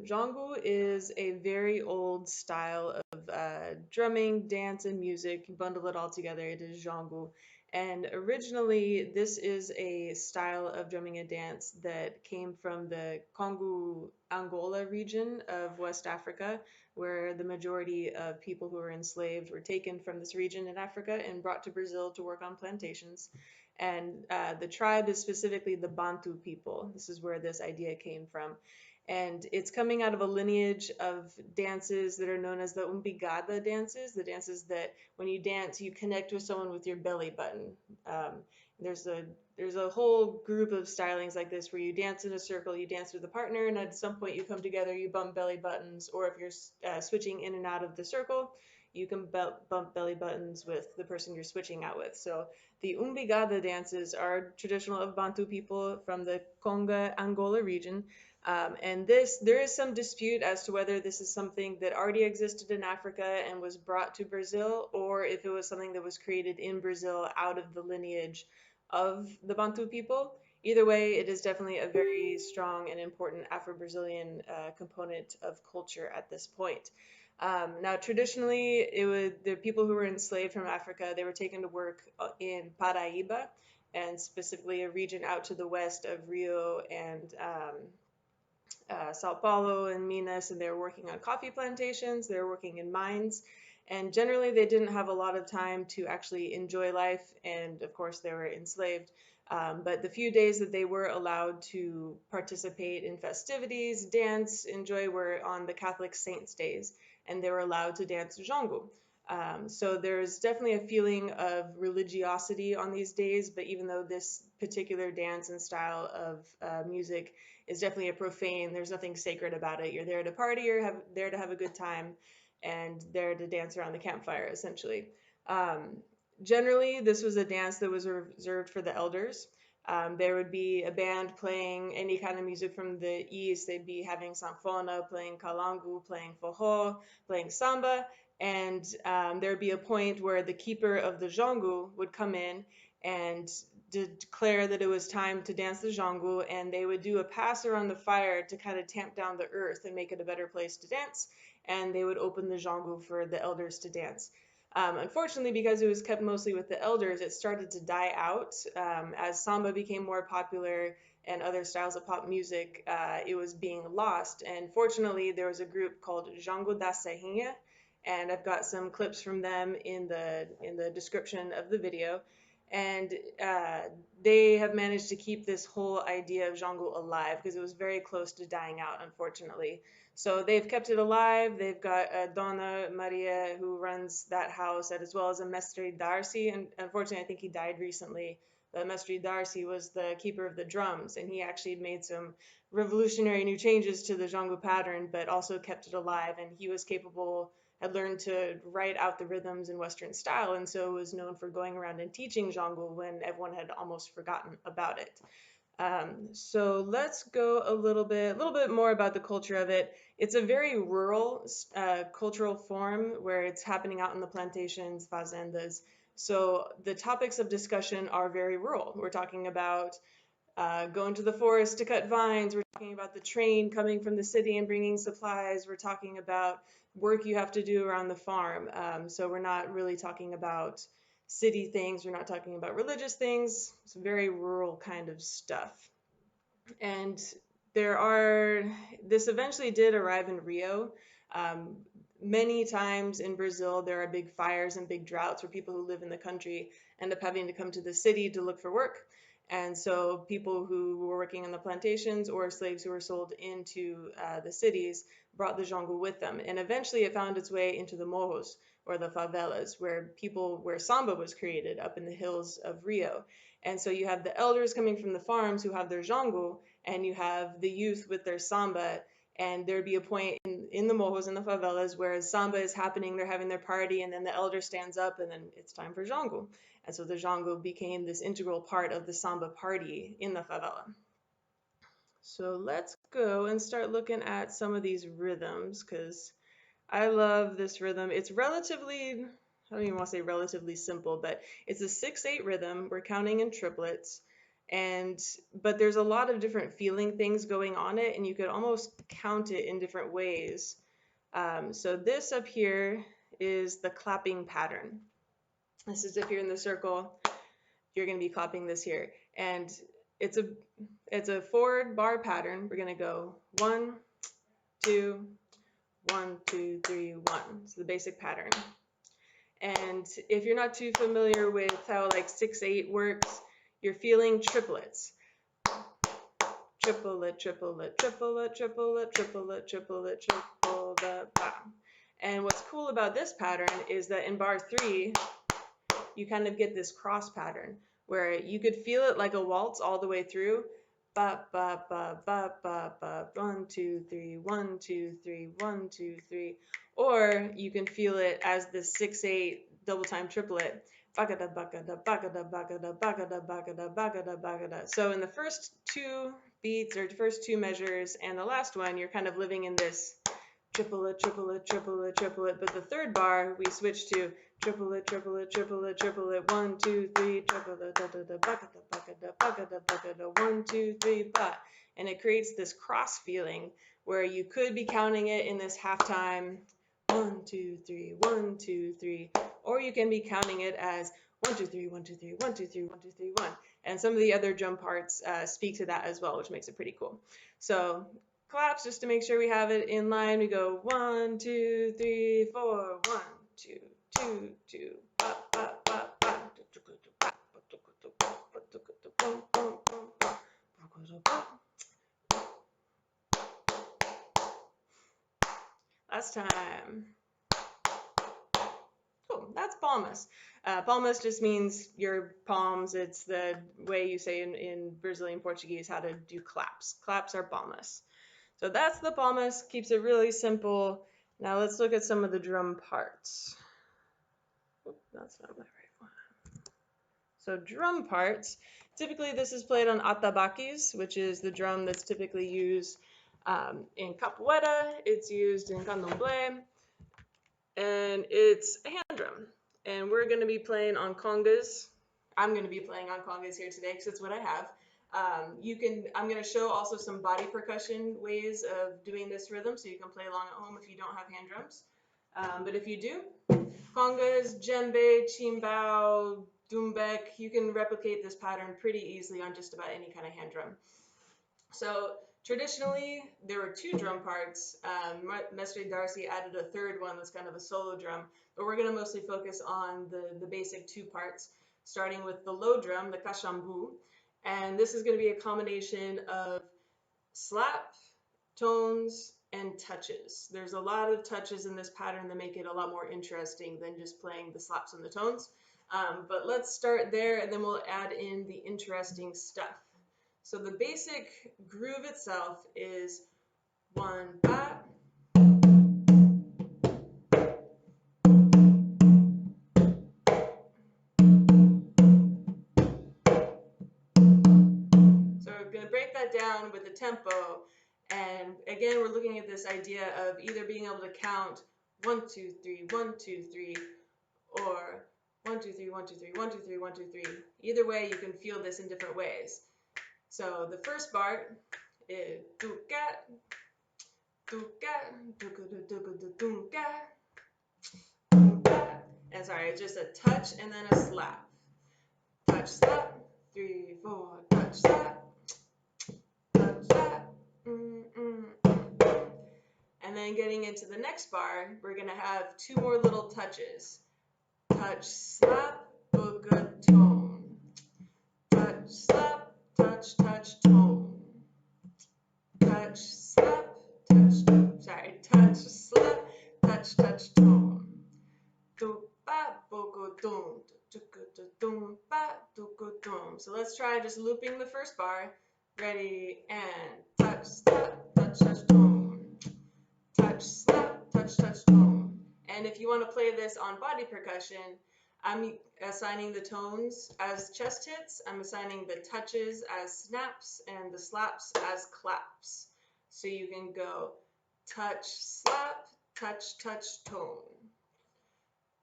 Jongo is a very old style of drumming, dance, and music. You bundle it all together, it is Jongo. And originally, this is a style of drumming and dance that came from the Congo Angola region of West Africa, where the majority of people who were enslaved were taken from this region in Africa and brought to Brazil to work on plantations. And the tribe is specifically the Bantu people. This is where this idea came from. And it's coming out of a lineage of dances that are known as the umbigada dances, the dances that when you dance, you connect with someone with your belly button. Um, there's a there's a whole group of stylings like this where you dance in a circle, you dance with a partner, and at some point you come together, you bump belly buttons, or if you're switching in and out of the circle, you can bump belly buttons with the person you're switching out with. So the umbigada dances are traditional of Bantu people from the Congo Angola region. And there is some dispute as to whether this is something that already existed in Africa and was brought to Brazil, or if it was something that was created in Brazil out of the lineage of the Bantu people. Either way, it is definitely a very strong and important Afro-Brazilian component of culture at this point. Now, traditionally, the people who were enslaved from Africa, they were taken to work in Paraiba, and specifically a region out to the west of Rio and Sao Paulo and Minas, and they were working on coffee plantations, they were working in mines, and generally they didn't have a lot of time to actually enjoy life, and of course they were enslaved. But the few days that they were allowed to participate in festivities, dance, enjoy were on the Catholic saints' days, and they were allowed to dance Jongo. So there's definitely a feeling of religiosity on these days, but even though this particular dance and style of music is definitely a profane. There's nothing sacred about it. You're there to party or there to have a good time and there to dance around the campfire, essentially. Um, Generally, this was a dance that was reserved for the elders. There would be a band playing any kind of music from the east. They'd be having sanfona, playing kalangu, playing forró, playing samba, and there would be a point where the keeper of the jongo would come in and declare that it was time to dance the jongo, and they would do a pass around the fire to kind of tamp down the earth and make it a better place to dance, and they would open the jongo for the elders to dance. Unfortunately, because it was kept mostly with the elders, it started to die out as samba became more popular and other styles of pop music. It was being lost, and fortunately, there was a group called Jongo da Serringha, and I've got some clips from them in the description of the video. And uh, they have managed to keep this whole idea of Jongo alive because it was very close to dying out, unfortunately. So they've kept it alive. They've got Donna Maria who runs that house, as well as a Mestre Darcy. And unfortunately, I think he died recently. The Mestre Darcy was the keeper of the drums, and he actually made some revolutionary new changes to the Jongo pattern, but also kept it alive. And he was capable, had learned to write out the rhythms in Western style, and so was known for going around and teaching Jongo when everyone had almost forgotten about it. So let's go a little bit more about the culture of it. It's a very rural cultural form where it's happening out in the plantations, fazendas. So the topics of discussion are very rural. We're talking about going to the forest to cut vines. We're talking about the train coming from the city and bringing supplies. We're talking about work you have to do around the farm. So we're not really talking about city things. We're not talking about religious things. It's very rural kind of stuff. And this eventually did arrive in Rio. Um, Many times in Brazil, there are big fires and big droughts where people who live in the country end up having to come to the city to look for work. And so people who were working on the plantations or slaves who were sold into the cities brought the jongo with them. And eventually it found its way into the morros or the favelas where samba was created up in the hills of Rio. And so you have the elders coming from the farms who have their jongo, and you have the youth with their samba. And there'd be a point in the morros, in the favelas, where samba is happening, they're having their party, and then the elder stands up, and then it's time for jongo. And so the jongo became this integral part of the samba party in the favela. So let's go and start looking at some of these rhythms, because I love this rhythm. It's relatively, I don't even want to say relatively simple, but it's a 6/8 rhythm. We're counting in triplets. But there's a lot of different feeling things going on it, and you could almost count it in different ways. So this up here is the clapping pattern. This is if you're in the circle, you're going to be clapping this here. And it's a forward bar pattern. We're going to go 1, 2, 1, 2, 3, 1. It's the basic pattern. And if you're not too familiar with how like 6/8 works, you're feeling triplets. Triplet, triplet, triplet, triplet, triplet, triplet, triplet, bam. And what's cool about this pattern is that in bar 3, you kind of get this cross pattern where you could feel it like a waltz all the way through. Ba ba ba ba ba ba 1 2 3 1 2 3 1 2 3, or you can feel it as the 6/8 double time triplet. Bagada bagada bagada bagada bagada bagada bagada bagada. So in the first 2 beats or first 2 measures and the last one, you're kind of living in this triplet, triplet, triplet, triplet. But the third bar, we switch to triplet, triplet, triplet, triplet, 1 2 3, triplet, da da da, bagada bagada bagada bagada, 1 2 3, ba. And it creates this cross feeling where you could be counting it in this halftime 1 2 3 1 2 3, or you can be counting it as 1 2 3 1 2 3 1 2 3 1 2 3 1. And some of the other drum parts speak to that as well, which makes it pretty cool. So claps, just to make sure we have it in line, we go 1 2 3 4 1 2 2 2 ba ba ba ba. Last time. Cool, that's palmas. Palmas just means your palms. It's the way you say in Brazilian Portuguese how to do claps. Claps are palmas. So that's the palmas, keeps it really simple. Now let's look at some of the drum parts. Oop, that's not my right one. So drum parts, typically this is played on atabaques, which is the drum that's typically used in capoeira. It's used in candomblé, and it's a hand drum. And we're going to be playing on congas. I'm going to be playing on congas here today because it's what I have. I'm going to show also some body percussion ways of doing this rhythm so you can play along at home if you don't have hand drums. But if you do, congas, djembe, chimbao, doumbek, you can replicate this pattern pretty easily on just about any kind of hand drum. So traditionally, there were 2 drum parts. Mestre Darcy added a third one that's kind of a solo drum, but we're going to mostly focus on the basic 2 parts, starting with the low drum, the cachambu. And this is going to be a combination of slap, tones, and touches. There's a lot of touches in this pattern that make it a lot more interesting than just playing the slaps and the tones. But let's start there, and then we'll add in the interesting stuff. So the basic groove itself is 1 ba. So we're going to break that down with the tempo. And again, we're looking at this idea of either being able to count 1 2 3 1 2 3, or 1 2 3 1 2 3 1 2 3 1 2 3. Either way, you can feel this in different ways. So the first part is tuka, tuka, tuka, and sorry, it's just a touch and then a slap. Touch, slap, 3 4, touch, slap, touch, slap. And then getting into the next bar, we're going to have 2 more little touches. Touch, slap, booga, tone. Touch, slap, touch, touch, tone. Touch, slap, touch, touch, slap, touch, touch, tone. So let's try just looping the first bar. Ready, and touch, slap, touch, touch, tone. Touch, slap, touch, touch, tone. And if you want to play this on body percussion, I'm assigning the tones as chest hits. I'm assigning the touches as snaps and the slaps as claps. So you can go touch, slap, touch, touch, tone.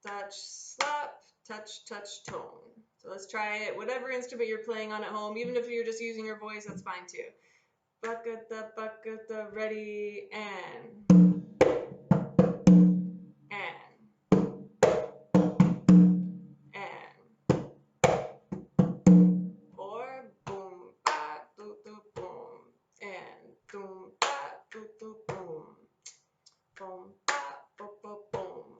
Touch, slap, touch, touch, tone. So let's try it. Whatever instrument you're playing on at home, even if you're just using your voice, that's fine too. Bakata, ready, and or boom, ba, do, do, boom, and boom, ba, do, do, boom, boom, ba, bo, bo, boom.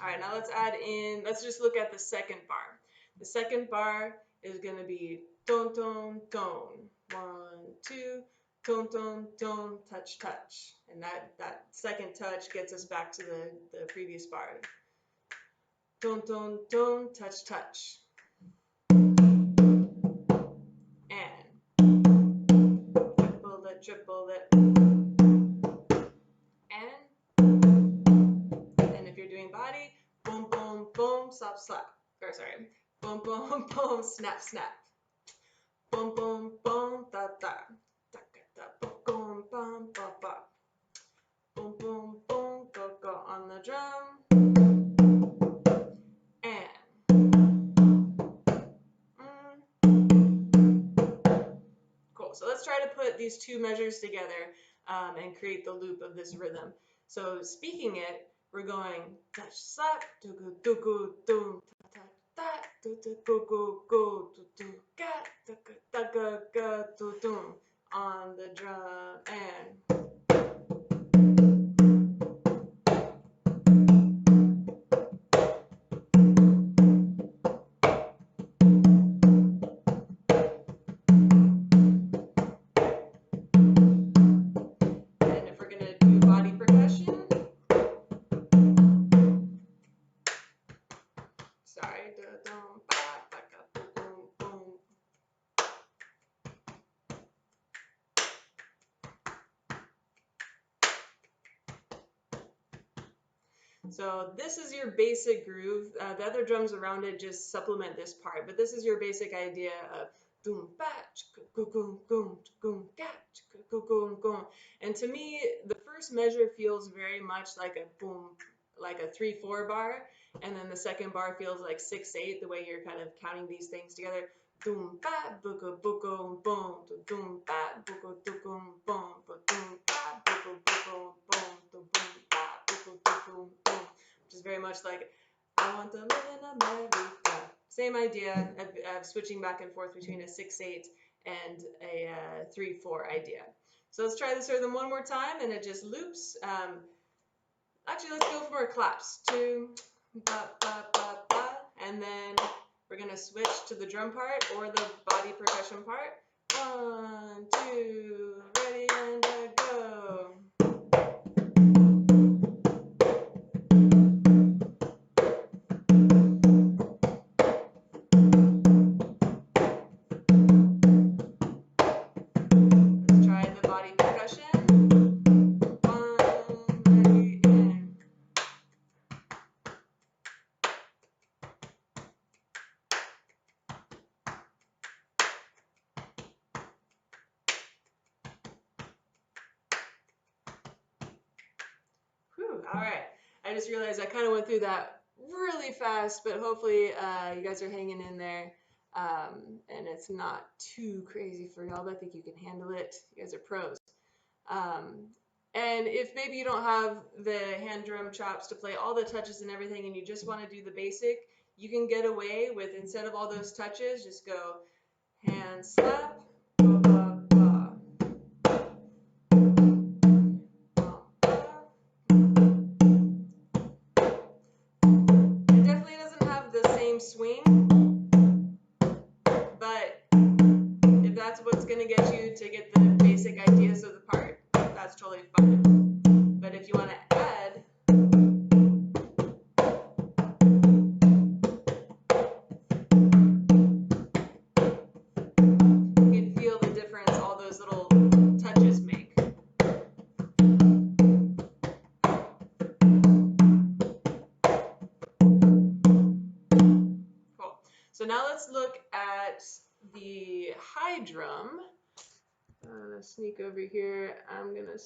All right, now let's add in, let's just look at the second bar. The second bar is going to be ton, ton, ton. 1, 2, ton, ton, ton, touch, touch. And that second touch gets us back to the previous bar. Ton, ton, ton, touch, touch. And triple it. And if you're doing body, boom, boom, boom, slap, slap. Or sorry, boom, boom, boom, snap, snap. Boom, boom, boom, da, da. Da, da, boom, bum, ba, ba. Boom, boom, boom, go, go on the drum. Cool. So let's try to put these two measures together and create the loop of this rhythm. So speaking it, we're going touch, slap, do, go, do, go, do, ta, ta, do, do, go, go, go, do, do, ga, da, ga, ga, ga, do, do, on the drum and. So this is your basic groove. The other drums around it just supplement this part, but this is your basic idea of doom batch, goom goom goom catch, goom goom. And to me, the first measure feels very much like a boom, like a 3/4 bar, and then the second bar feels like 6/8. The way you're kind of counting these things together. Doom bat buko buko boom, doom bat buko boom, boom, doom bat buko boom, boom, bat buko boom. Which is very much like, I want to live in America. Same idea of switching back and forth between a 6/8 and a 3/4 idea. So let's try this rhythm one more time, and it just loops. Actually, let's go for more claps. 2, ba, ba, ba, ba, and then we're going to switch to the drum part or the body percussion part. 1, 2, ready, and go. All right, I just realized I kind of went through that really fast, but hopefully you guys are hanging in there and it's not too crazy for y'all, but I think you can handle it. You guys are pros. And if maybe you don't have the hand drum chops to play all the touches and everything and you just want to do the basic, you can get away with, instead of all those touches, just go hand slap, swing, but if that's what's going to get you to get the basic ideas of the part, that's totally fine. But if you want to add, you can feel the difference all those little touches make. Cool. So now let's look at the high drum. I'm gonna sneak over here. I'm gonna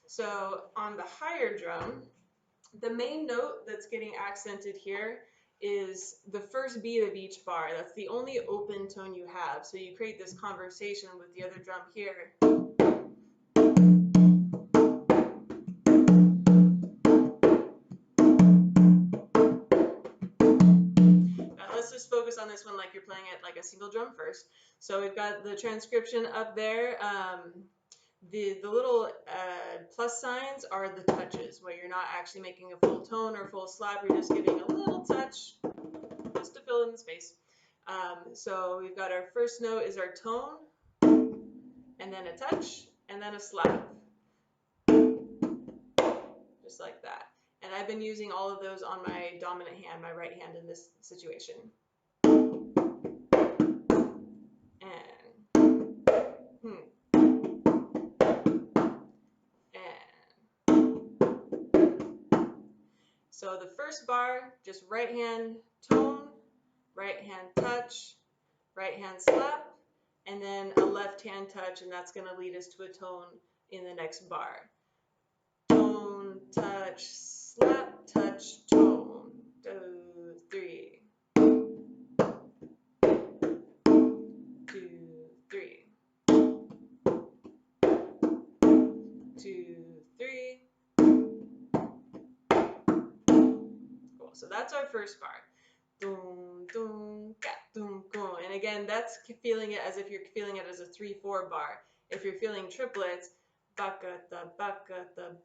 So on the higher drum, the main note that's getting accented here is the first beat of each bar. That's the only open tone you have. So you create this conversation with the other drum here. Let's just focus on this one like you're playing it like a single drum first. So we've got the transcription up there. The little plus signs are the touches, where you're not actually making a full tone or full slap. You're just giving a little touch just to fill in the space. So we've got our first note is our tone, and then a touch, and then a slap. Just like that. And I've been using all of those on my dominant hand, my right hand in this situation. So the first bar, just right hand tone, right hand touch, right hand slap, and then a left hand touch, and that's going to lead us to a tone in the next bar. Tone, touch, slap, touch, tone. 2, 3. 2, 3. 2, 3. Cool. So that's our first bar. Dum, dum, ka, dum, dum. And again, that's feeling it as if you're feeling it as a 3/4 bar. If you're feeling triplets, bakata,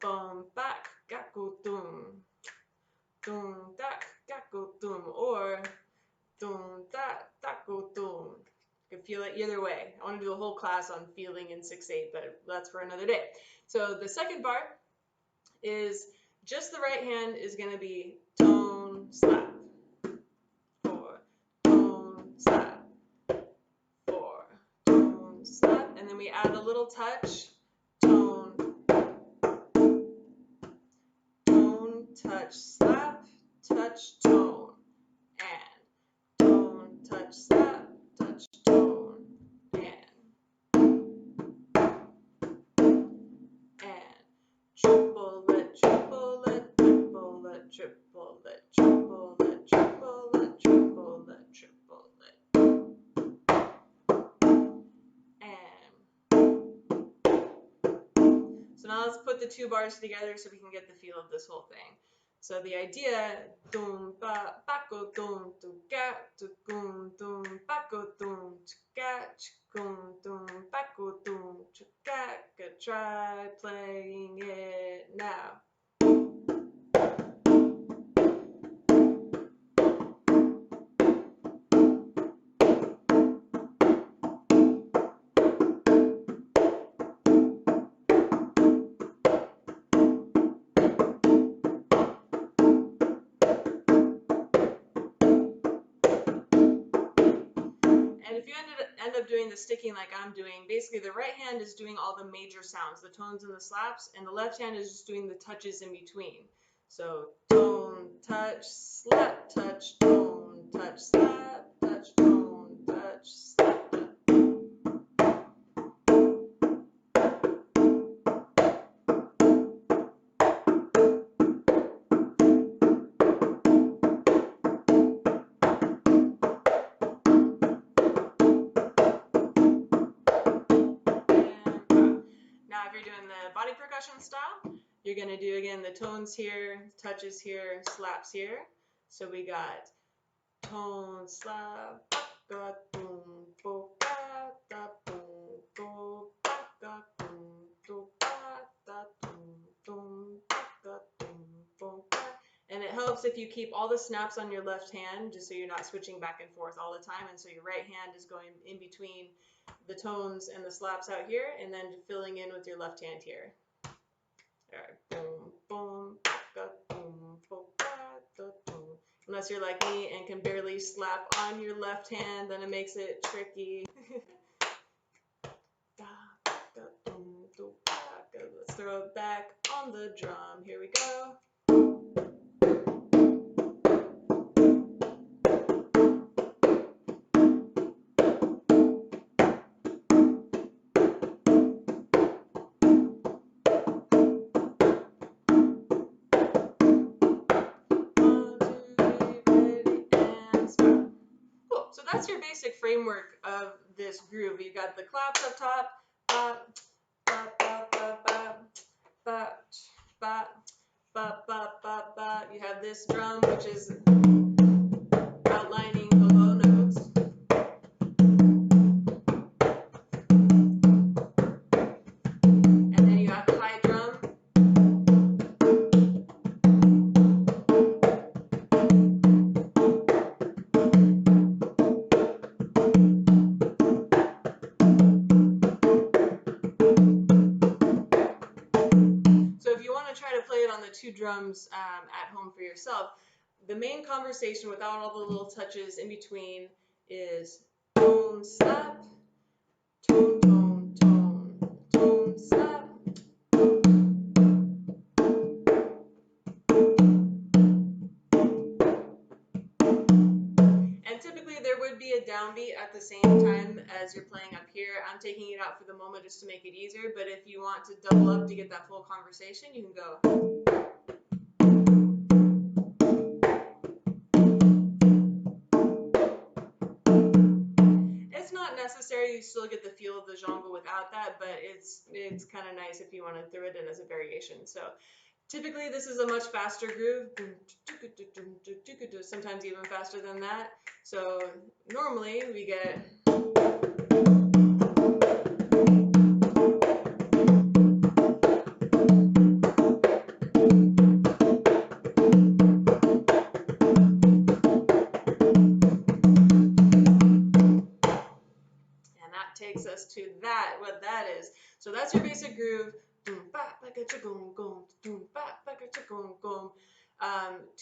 bum, bak, gaku, dum, dak, gaku, dum, or dum, dak, daku, dum. You can feel it either way. I want to do a whole class on feeling in 6/8, but that's for another day. So the second bar is just the right hand is going to be tone, slap. 4, tone, slap. 4, tone, slap. And then we add a little touch, tone, touch, slap, touch, tone, and tone, touch, slap, touch, tone, and triplet, triplet, triplet, triplet, triplet, triplet, triplet, triplet, and so now let's put the two bars together so we can get the feel of this whole thing. So the idea, dum ba bako dum tu ga tu gum dum bako dum tu ga gum dum bako dum tu ga. Try playing it now. And if you end up doing the sticking like I'm doing, basically the right hand is doing all the major sounds, the tones and the slaps, and the left hand is just doing the touches in between. So tone, touch, slap, touch, tone, touch, slap, touch, tone, touch, slap, touch. Now if you're doing the body percussion style, you're going to do again the tones here, touches here, slaps here. So we got tone, slap, ga, boom, bo, ga, da, boom, bo, ba, ga, boom, do, ba, da, boom, ba, ga, boom, bo, ga. And it helps if you keep all the snaps on your left hand, just so you're not switching back and forth all the time, and so your right hand is going in between the tones and the slaps out here, and then filling in with your left hand here. All right, boom, boom, ga, boom, boom, ga, da, boom. Unless you're like me and can barely slap on your left hand, then it makes it tricky. Let's throw it back on the drum. Here we go. that's your basic framework of this groove. You've got the claps up top, ba, ba, ba, ba, ba, ba, ba, ba, ba, ba, ba. You have this drum, which is outlining the low notes. And then you have the high drum. So if you want to try to play it on the two drums at home for yourself, the main conversation without all the little touches in between is tone, snap, tone, tone, tone, tone, snap. And typically there would be a downbeat at the same time as you're playing up here. I'm taking it out for the moment just to make it easier, but if you want to double up to get that full conversation, you can go. It's not necessary, you still get the feel of the jongo without that, but it's kind of nice if you want to throw it in as a variation. So typically this is a much faster groove, sometimes even faster than that. So normally we get takes us to that, what that is. So that's your basic groove.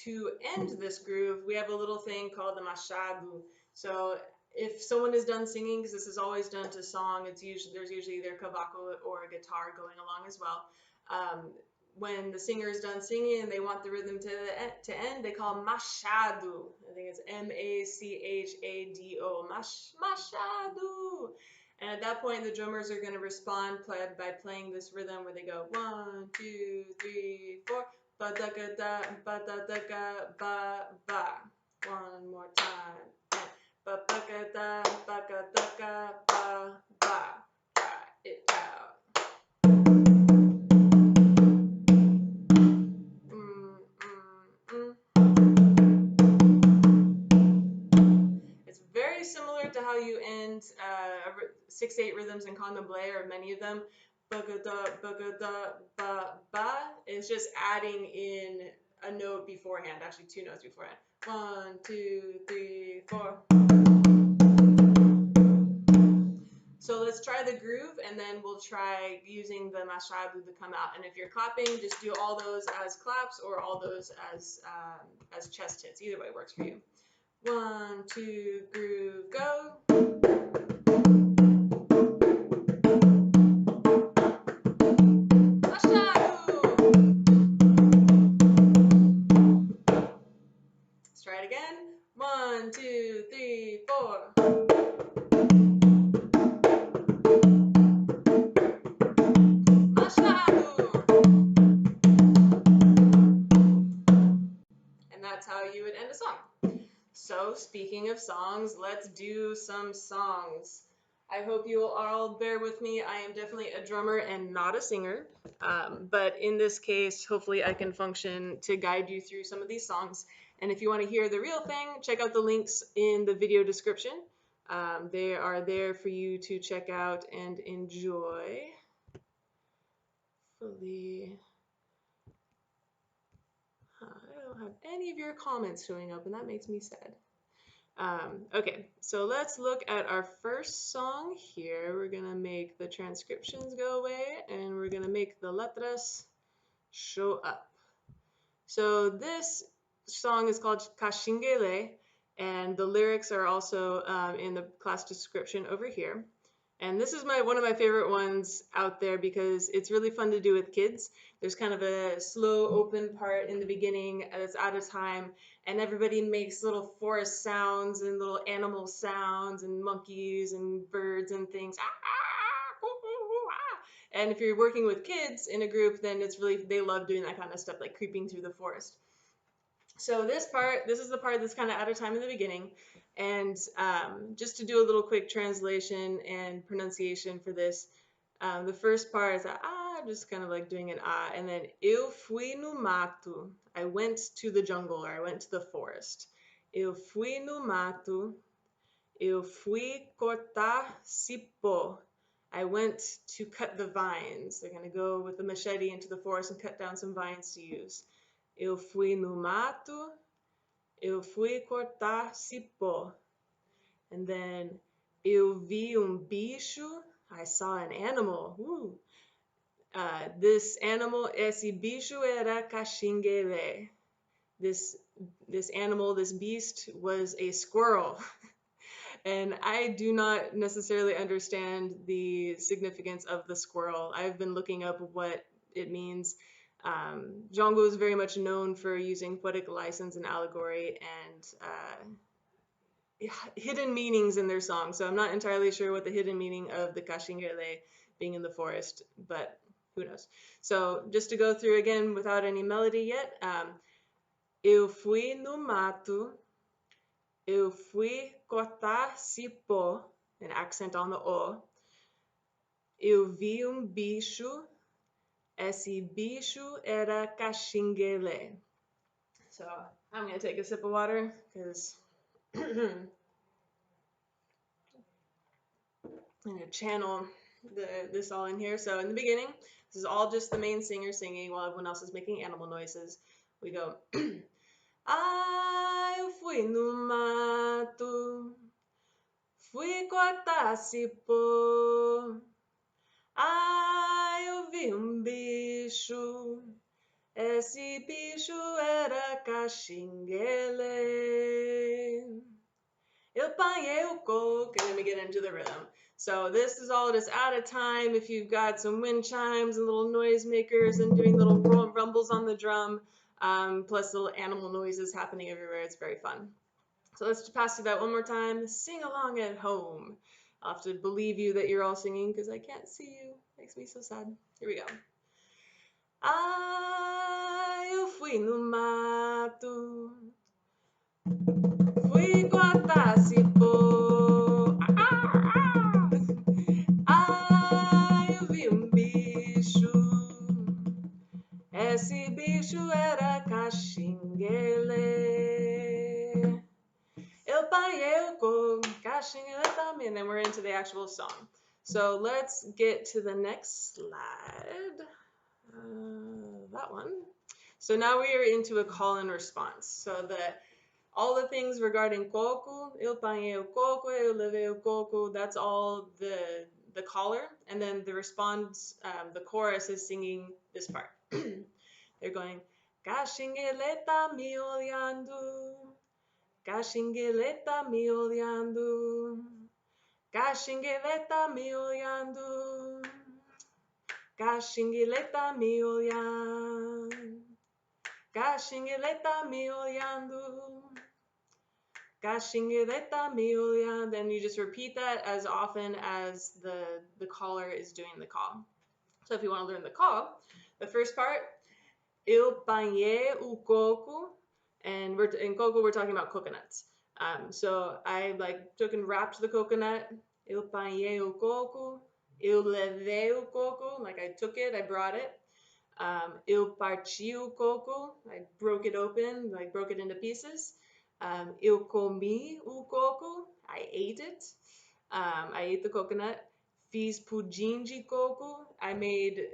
To end this groove, we have a little thing called the machado. So if someone is done singing, because this is always done to song, there's usually either cavaco or a guitar going along as well. When the singer is done singing and they want the rhythm to end, they call machado. I think it's M-A-C-H-A-D-O. Machado. And at that point, the drummers are going to respond by playing this rhythm where they go 1, 2, 3, 4, ba da ga da, ba da da ga, ba ba. One more time. Ba ba ga da, ba ga da ga, ba ba. Try it out. It's very similar to how you end 6/8 rhythms in candomblé, or many of them. Ba-ga-da, ba-ga-da, ba-ba. It's just adding in a note beforehand, actually 2 notes beforehand. 1, 2, 3, 4. So let's try the groove, and then we'll try using the machado to come out. And if you're clapping, just do all those as claps or all those as chest hits. Either way works for you. 1, 2, groove, go. Let's try it again. 1, 2, 3, 4. And that's how you would end a song. So speaking of songs, let's do some songs. I hope you will all bear with me. I am definitely a drummer and not a singer, but in this case, hopefully I can function to guide you through some of these songs. And if you want to hear the real thing, check out the links in the video description. They are there for you to check out and enjoy. Hopefully, I don't have any of your comments showing up, and that makes me sad. Okay, so let's look at our first song here. We're gonna make the transcriptions go away, and we're gonna make the letras show up. So this song is called Caxinguelê, and the lyrics are also in the class description over here. And this is one of my favorite ones out there because it's really fun to do with kids. There's kind of a slow open part in the beginning that's out of time, and everybody makes little forest sounds and little animal sounds and monkeys and birds and things. And if you're working with kids in a group, then they love doing that kind of stuff, like creeping through the forest. So this is the part that's kind of out of time in the beginning. And just to do a little quick translation and pronunciation for this, the first part is a ah, just kind of like doing an ah, and then eu fui no mato. I went to the jungle, or I went to the forest. Eu fui no mato. Eu fui cortar cipó. I went to cut the vines. They're going to go with the machete into the forest and cut down some vines to use. Eu fui no mato. Eu fui cortar cipó. And then eu vi bicho. I saw an animal. This animal, esse bicho era Caxinguelê. This animal, this beast was a squirrel. And I do not necessarily understand the significance of the squirrel. I've been looking up what it means. Jongo is very much known for using poetic license and allegory and hidden meanings in their songs. So I'm not entirely sure what the hidden meaning of the Caxinguele being in the forest, but who knows. So just to go through again without any melody yet. Eu fui no mato. Eu fui cortar cipó, an accent on the O. Eu vi bicho. Esse bicho era Caxinguelê. So I'm going to take a sip of water because I'm going to channel this all in here. So in the beginning, this is all just the main singer singing while everyone else is making animal noises. We go, ah, eu fui no mato, fui cortar cipó. Ah, eu vi bicho, esse bicho era Caxinguelê. Eu panhei côco, and then we get into the rhythm. So this is all just out of time. If you've got some wind chimes and little noise makers and doing little rumbles on the drum, plus little animal noises happening everywhere, it's very fun. So let's pass through that one more time. Sing along at home. I'll have to believe you that you're all singing because I can't see you. Makes me so sad. Here we go. Ah, eu fui no mato, fui cortar cipó. Ah, eu vi bicho. Esse bicho era Caxinguelê. Eu panhei côco, Caxinguelê também. And then we're into the actual song. So let's get to the next slide. That one. So now we are into a call and response. So all the things regarding côco, eu panhei côco, eu levei côco, that's all the caller. And then the response, the chorus is singing this part. They're going, Caxinguelê tá me olhando, Caxinguelê tá me olhando, Caxinguelê tá me olhando, Caxinguelê tá me olhando, Caxinguelê tá me olhando, Caxinguelê tá me olhando. And you just repeat that as often as the caller is doing the call. So if you want to learn the call, the first part, eu panhei côco, and in côco we're talking about coconuts. So I took and wrapped the coconut. Eu panhei côco. Eu levei côco. Like I took it, I brought it. Eu parti côco. I broke it open, broke it into pieces. Eu comi côco. I ate it. I ate the coconut. Fiz pudim de coco. I made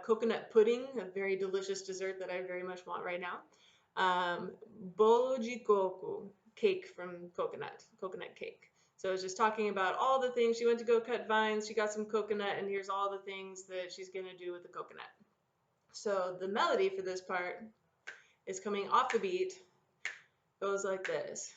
coconut pudding, a very delicious dessert that I very much want right now. Bolo de coco, cake from coconut cake. So it's just talking about all the things. She went to go cut vines, she got some coconut, and here's all the things that she's going to do with the coconut. So the melody for this part is coming off the beat, goes like this.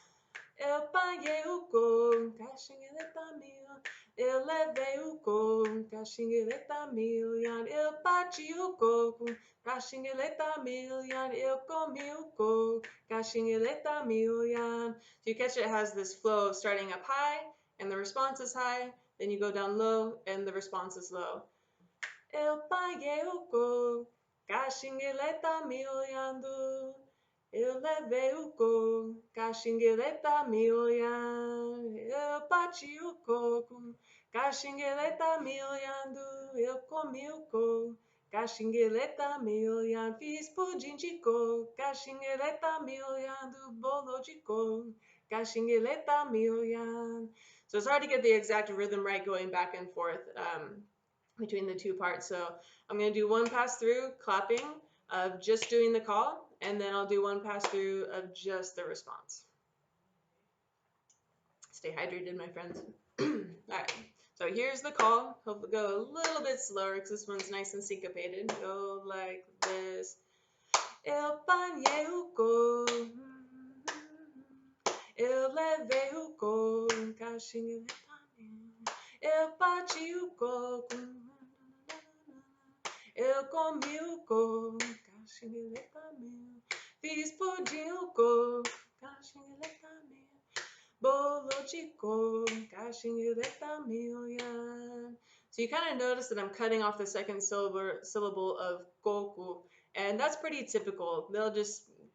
Eu panhei côco, Caxinguelê tá me olhando. Eu levei côco, Caxinguelê tá me olhando. Eu parti côco, Caxinguelê tá me olhando. Eu comi côco, Caxinguelê tá me olhando. So you catch it has this flow of starting up high, and the response is high. Then you go down low, and the response is low. Eu panhei côco, Caxinguelê tá me olhando. eu levei o coco, Caxinguelê tá me olhando, eu bati o coco, Caxinguelê tá me olhando, eu comi o coco, Caxinguelê tá me olhando, fiz pudim de coco, Caxinguelê tá me olhando, bolo de coco, Caxinguelê tá me olhando. So it's hard to get the exact rhythm right going back and forth between the two parts. So I'm going to do one pass through clapping of just doing the call, and then I'll do one pass through of just the response. Stay hydrated, my friends. All right, so here's the call. Hope we go a little bit slower because this one's nice and syncopated. Go like this. Eu panhei o côco, eu levei o côco, Caxinguelê tá me, eu bati o coco, eu comi o coco, Caxinguelê tá me, fiz pudim o coco, Caxinguelê tá me, bolo de coco, Caxinguelê tá me olhando. So you kind of notice that I'm cutting off the second syllable of coco, and that's pretty typical.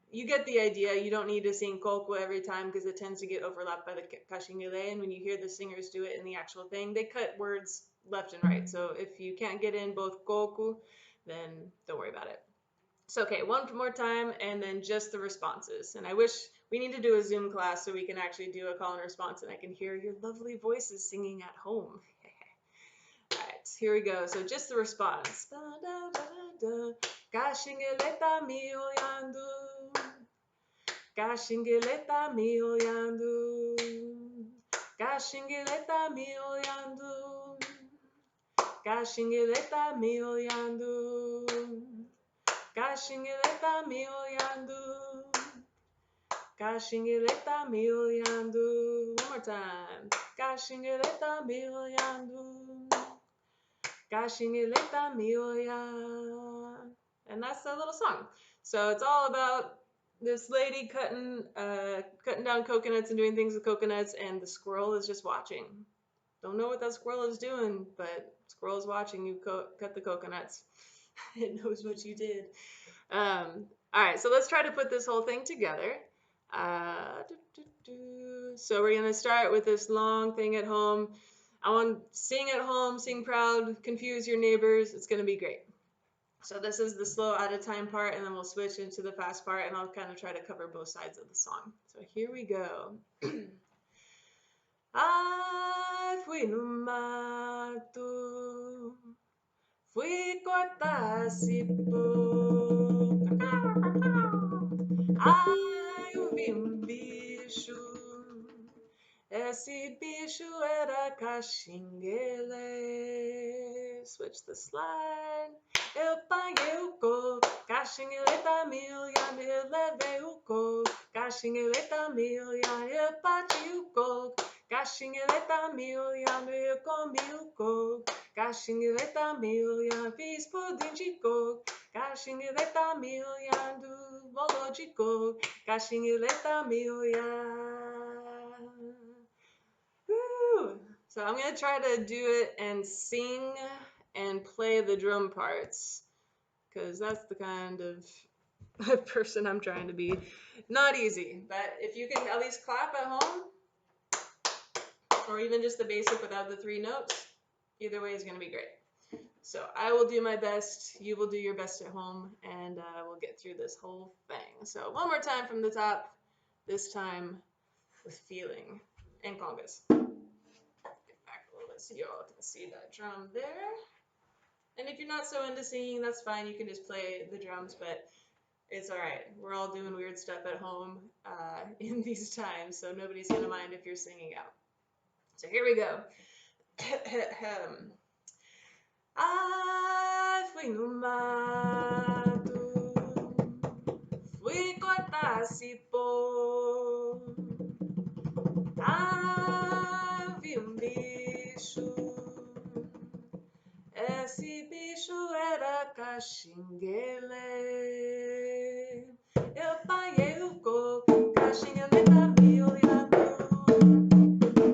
You get the idea. You don't need to sing coco every time because it tends to get overlapped by the Caxinguelê, and when you hear the singers do it in the actual thing, they cut words left and right. So if you can't get in both coco, then don't worry about it. So, okay, one more time, and then just the responses. And I wish we need to do a Zoom class so we can actually do a call and response, and I can hear your lovely voices singing at home. All right, here we go. So just the response. Caxinguelê tá me olhando. Caxinguelê tá me olhando. Caxinguelê tá me olhando. Caxinguelê tá me olhando. Caxinguelê tá me olhando. Caxinguelê tá me olhando. One more time. Caxinguelê tá me olhando. Caxinguelê tá me olhando. And that's the little song. So it's all about this lady cutting down coconuts and doing things with coconuts, and the squirrel is just watching. Don't know what that squirrel is doing, but squirrel is watching you cut the coconuts. It knows what you did. All right, so let's try to put this whole thing together. So we're going to start with this long thing at home. I want to sing at home, sing proud, confuse your neighbors. It's going to be great. So this is the slow out of time part, and then we'll switch into the fast part, and I'll kind of try to cover both sides of the song. So here we go. Ai, fui no mato, fui cortar cipó. Ai, eu vi bicho, esse bicho era Caxinguelê. Switch the slide. Eu panhei o coco, Caxinguelê tá me olhando, eu levei o coco, Caxinguelê tá me olhando, eu bati o coco, Caxinguelê tá me olhando, eu comi o coco, Caxinguelê tá me olhando, fiz pudim de coco, Caxinguelê tá me olhando, bolo de coco, Caxinguelê tá me olhando. Woo! So I'm going to try to do it and sing and play the drum parts, because that's the kind of person I'm trying to be. Not easy, but if you can at least clap at home, or even just the basic without the 3 notes, either way is going to be great. So I will do my best, you will do your best at home, and we'll get through this whole thing. So one more time from the top, this time with feeling and congas. Get back a little bit so you all can see that drum there. And if you're not so into singing, that's fine. You can just play the drums, but it's all right. We're all doing weird stuff at home in these times, so nobody's going to mind if you're singing out. So here we go. Ai, fui no mato, fui cortar cipó. Ai, eu vi bicho, esse bicho era Caxinguelê. Eu panhei o coco, Caxinguelê tá me olhando,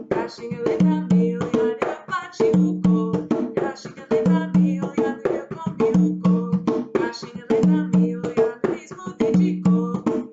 Caxinguelê tá me olhando, eu bati o coco, Caxinguelê tá me olhando, eu comi o coco, Caxinguelê tá me olhando, fiz pudim de coco,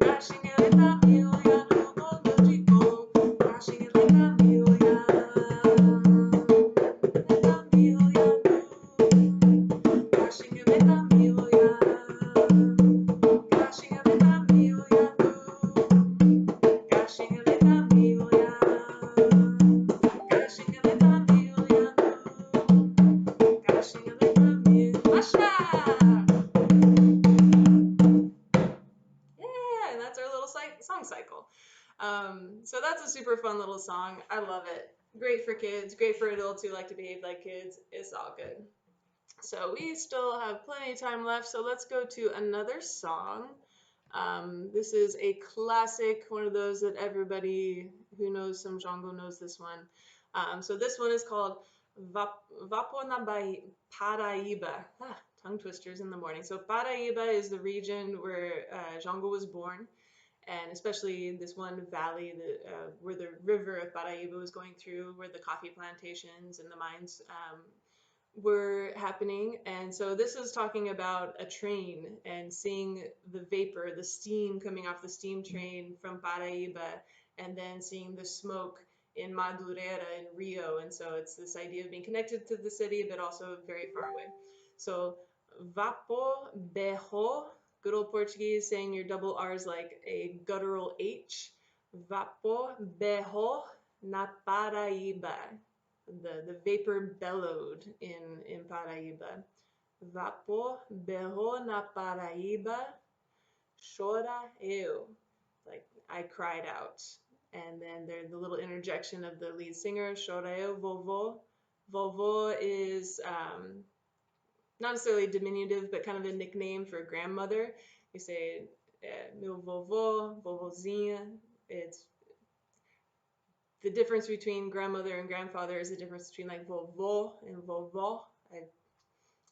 fun little song. I love it. Great for kids, great for adults who like to behave like kids. It's all good. So we still have plenty of time left, so let's go to another song. This is a classic, one of those that everybody who knows some Jongo knows this one. So this one is called Vapo na Paraiba. Tongue twisters in the morning. So Paraiba is the region where Jongo was born, and especially this one valley where the river of Paraiba was going through, where the coffee plantations and the mines were happening. And so this is talking about a train and seeing the vapor, the steam coming off the steam train from Paraiba, and then seeing the smoke in Madureira in Rio. And so it's this idea of being connected to the city, but also very far away. So Vapo Berro, good old Portuguese, saying your double R's like a guttural H. Vapo Berro na Paraiba. The vapor bellowed in Paraiba. Vapor berrou na Paraiba, chora eu. Like, I cried out. And then there's the little interjection of the lead singer, chora eu, vovô. Vovô is not necessarily diminutive, but kind of a nickname for grandmother. You say, meu vovô, vovozinha. It's the difference between grandmother and grandfather is the difference between like vovô and vovó.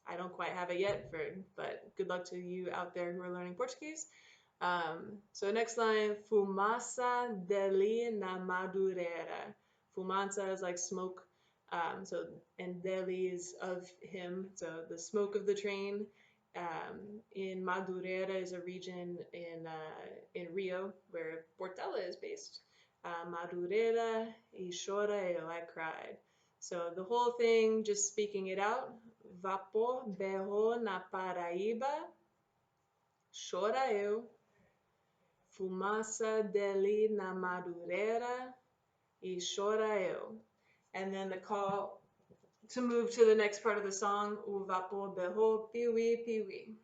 I don't quite have it yet, but good luck to you out there who are learning Portuguese. So next line, fumaça dele na madureira. Fumaça is like smoke. And dele is of him. So the smoke of the train. In Madureira is a region in Rio where Portela is based. Madureira e chora eu, I cried. So the whole thing, just speaking it out, vapor berrou na Paraiba, chora eu, fumaça dele na Madureira e chora eu. And then the call to move to the next part of the song, o vapor berrou, piwi, piwi.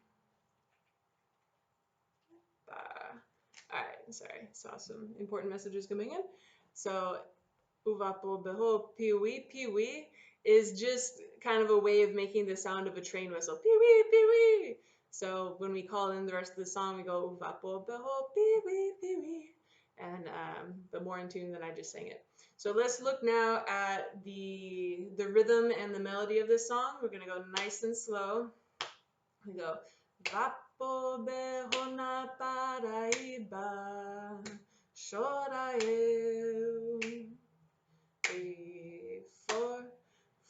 Alright, sorry, saw some important messages coming in. So, o vapor berrou, piwi, piwi is just kind of a way of making the sound of a train whistle. Piwi, piwi. So when we call in the rest of the song, we go o vapor berrou, piwi, piwi. And but more in tune than I just sang it. So let's look now at the rhythm and the melody of this song. We're gonna go nice and slow. We go vapor berrou na Paraiba, chora eu. 3, 4,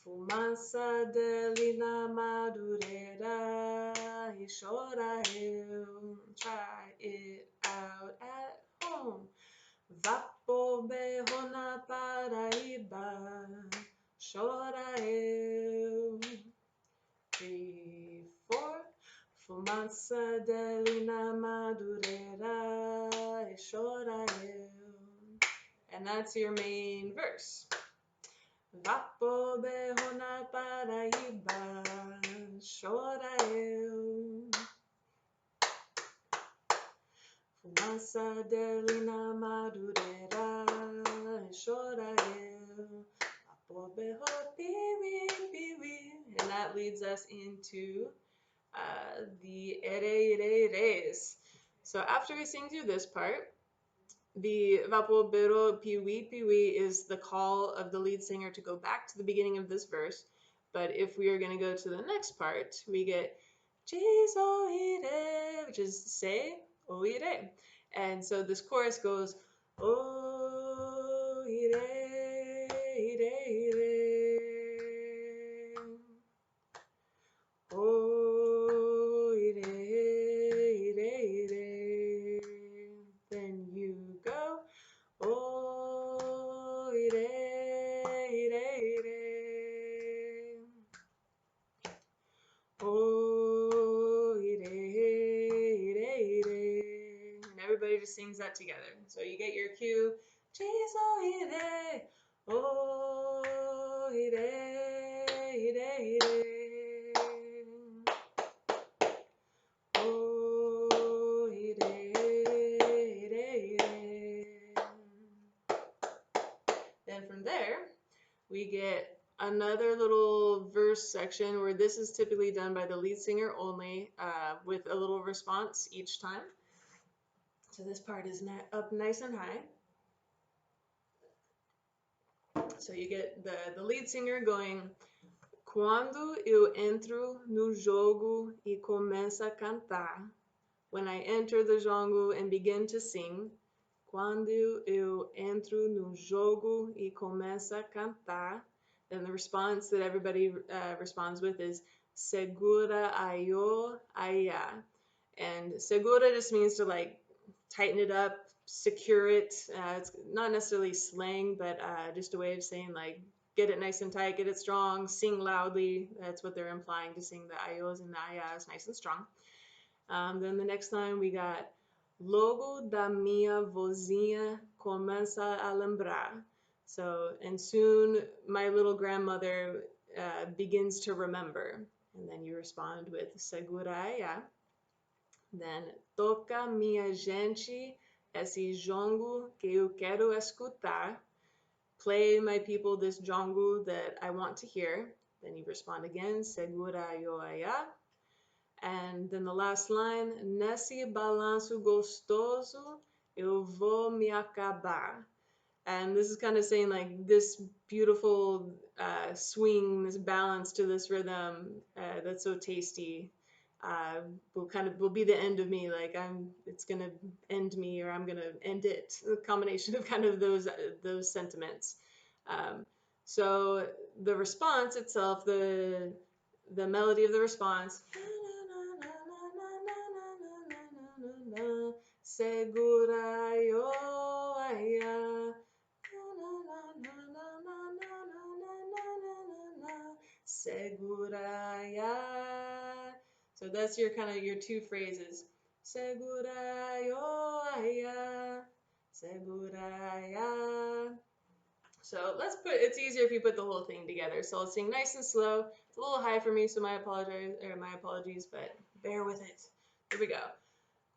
fumaça dele na Madureira e chora eu. Try it out at home. Vapor berrou na Paraiba, chora eu. 3, 4, fumaça dele na Madureira e chora eu. And that's your main verse. Vapor berrou na Paraiba, chora eu. Fumaça dele na Madureira, chora eu. Vapor berrou, piwi, piwi. And that leads us into the ere. So after we sing through this part, the vapor berrou, piwi, piwi is the call of the lead singer to go back to the beginning of this verse. But if we are going to go to the next part, we get Diz oire, which is say, oire. And so this chorus goes, oire, ire, ire. Oire, ire, ire. Then you go, oire, ire, ire. Oire, ire, ire. And everybody just sings that together. So you get your cue, Diz oire, oire, ire, ire. Then from there, we get another little verse section where this is typically done by the lead singer only, with a little response each time. So this part is up nice and high. So you get the lead singer going, Quando eu entro no jogo e começo a cantar. When I enter the jongo and begin to sing. Quando eu entro no jogo e começo a cantar. Then the response that everybody responds with is segura ayo aya. And segura just means to like tighten it up, secure it. It's not necessarily slang, but just a way of saying like get it nice and tight, get it strong, sing loudly. That's what they're implying, to sing the ayos and the ayas nice and strong. Then the next line we got Logo da minha vozinha começa a lembrar. So, and soon my little grandmother begins to remember. And then you respond with segura aya. Then toca minha gente esse jongo que eu quero escutar. Play my people this jongo that I want to hear. Then you respond again, segura yo aya. And then the last line, nesse balanço gostoso eu vou me acabar. And this is kind of saying like this beautiful swing, this balance to this rhythm that's so tasty will be the end of me. Like it's gonna end me, or I'm gonna end it. A combination of kind of those sentiments. So the response itself, the melody of the response. Segura yo aya. Segura ya. So that's your kind of your two phrases. Segura yo aya. Segura ya. So it's easier if you put the whole thing together. So I'll sing nice and slow. It's a little high for me, so my apologies, but bear with it. Here we go.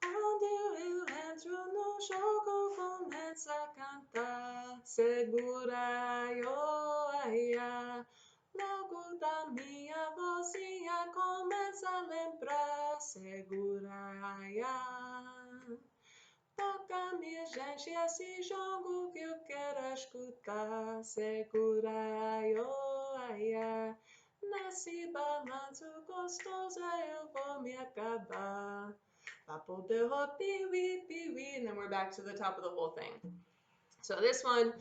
Quando eu entro no jogo, começo a cantar. Segura yo aya. Logo da minha vozinha começa a lembrar. Segura aya. Toca minha gente esse jogo que eu quero escutar. Segura yo aya. Nesse balanço gostoso eu vou me acabar. And then we're back to the top of the whole thing. So this one,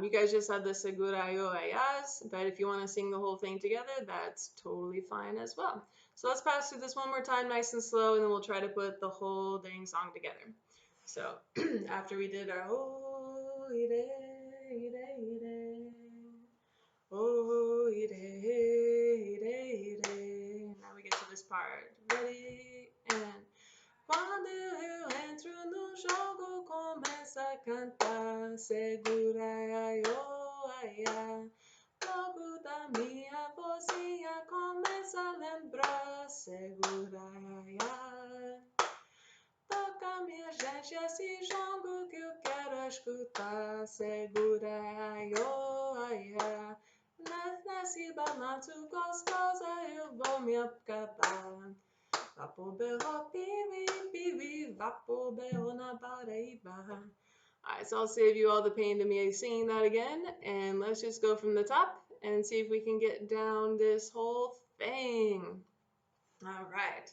you guys just had the segura yo ayas, but if you want to sing the whole thing together, that's totally fine as well. So let's pass through this one more time, nice and slow, and then we'll try to put the whole dang song together. So after we did our oh ire ire ire oh ire ire ire, now we get to this part. Ready and quando eu entro no jogo, começa a cantar. Segura yo aya. Logo da minha vozinha começa a lembrar. Segura aya. Toca minha gente esse jongo que eu quero escutar. Segura yo aya. Nesse balanço gostoso eu vou me acabar. Vapo berro piwi piwi, vapo berro na Paraiba. Alright, so I'll save you all the pain to me singing that again, and let's just go from the top and see if we can get down this whole thing. Alright,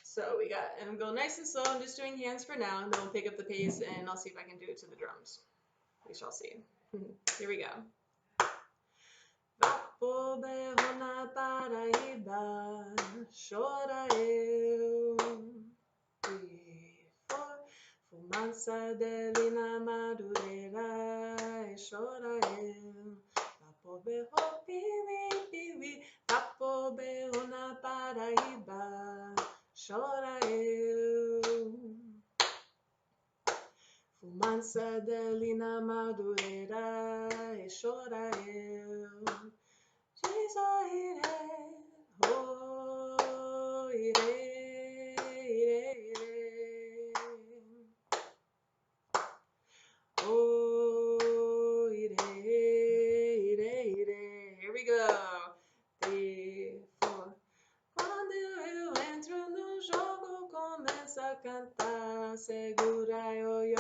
so we got, and I'm going nice and slow, I'm just doing hands for now, and then we'll pick up the pace, and I'll see if I can do it to the drums. We shall see. Here we go. Vapo berro na Paraiba, chora eu. 3, 4, fumaça dele na madureira, e chora eu. Vapo berro piwi piwi, vapo berro na Paraiba, chora eu. Fumaça dele na madureira, e chora eu. Diz oh irei, irei, oh irei, segura ioiô,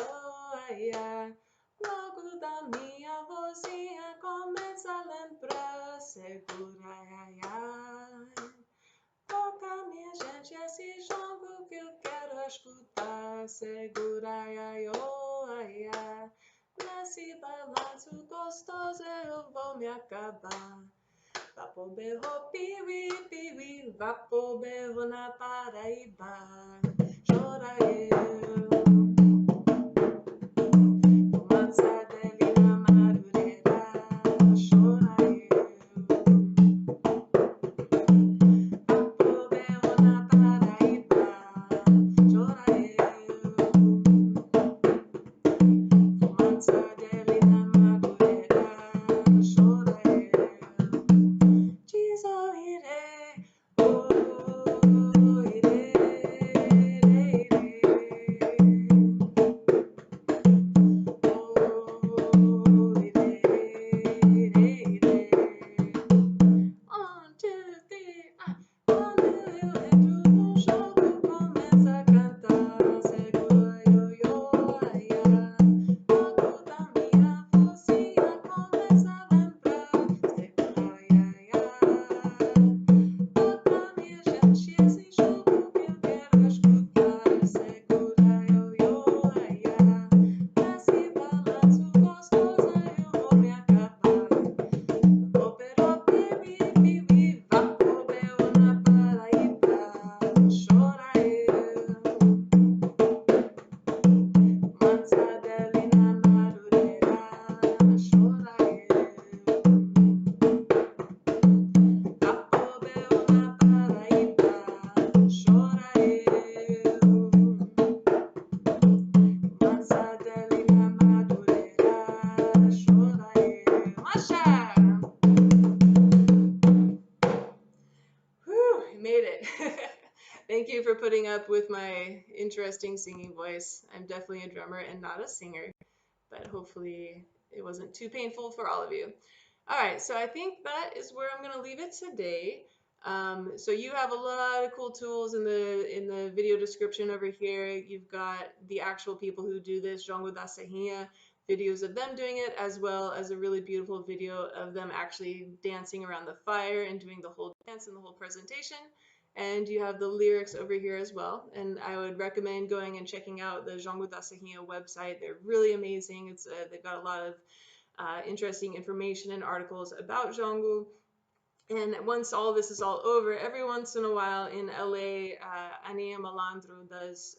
ai, ai. Logo da minha vozinha começa a lembrar, segura, ai, ai. Toca, minha gente, esse jogo que eu quero escutar, segura, ai, oh, ai, ai. Nesse balanço gostoso eu vou me acabar. Vá pro berro, piwi, piwi, vá pro berro na Paraíba. Chora eu, mansadela na madureira. Chora eu, vá pro berro na Paraíba. Chora eu, mansadela na madureira. Chora eu, diz oh irei, oh irei, irei, oh irei, irei, irei. 1, 2, 3, quando eu entro no jogo, começa a cantar, segura ioiô, ai, ai. Logo da minha vozinha começa a lembrar, segura, ai, ai, ai. Toca, minha gente, esse jogo que eu quero escutar, segura ioiô, ai, ai. Nesse balanço gostoso eu vou me acabar. Operou, piwi, piwi, vá pro berro na Paraíba. Chora eu, mansadela na madureira. Chora eu, vá pro berro na Paraíba. Chora eu, mansadela na madureira. Chora eu. Marcha! Whew, I made it. Thank you for putting up with my interesting singing voice. I'm definitely a drummer and not a singer, but hopefully it wasn't too painful for all of you. All right, so I think that is where I'm going to leave it today. So you have a lot of cool tools in the video description over here. You've got the actual people who do this, Jongo da Serringha, videos of them doing it, as well as a really beautiful video of them actually dancing around the fire and doing the whole dance and the whole presentation. And you have the lyrics over here as well. And I would recommend going and checking out the Jongo da Serringha website. They're really amazing. They've got a lot of interesting information and articles about Jongo. And once all this is all over, every once in a while in LA, Ania Malandro does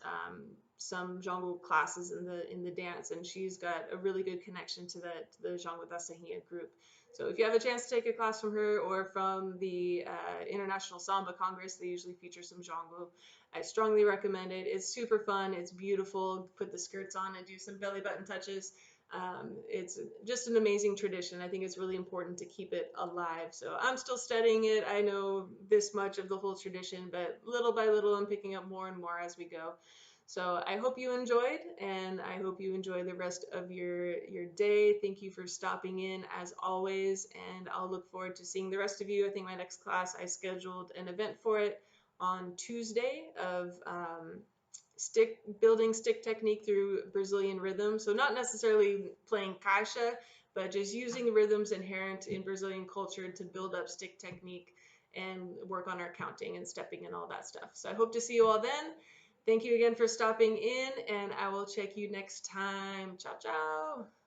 some Jongo classes in the dance, and she's got a really good connection to the Jongo da Serringha group. So if you have a chance to take a class from her or from the International Samba Congress, they usually feature some Jongo. I strongly recommend it. It's super fun. It's beautiful. Put the skirts on and do some belly button touches. It's just an amazing tradition. I think it's really important to keep it alive. So I'm still studying it. I know this much of the whole tradition, but little by little I'm picking up more and more as we go. So I hope you enjoyed, and I hope you enjoy the rest of your day. Thank you for stopping in as always, and I'll look forward to seeing the rest of you. I think my next class, I scheduled an event for it on Tuesday of building stick technique through Brazilian rhythm. So not necessarily playing caixa, but just using rhythms inherent in Brazilian culture to build up stick technique and work on our counting and stepping and all that stuff. So I hope to see you all then. Thank you again for stopping in, and I will check you next time. Ciao, ciao.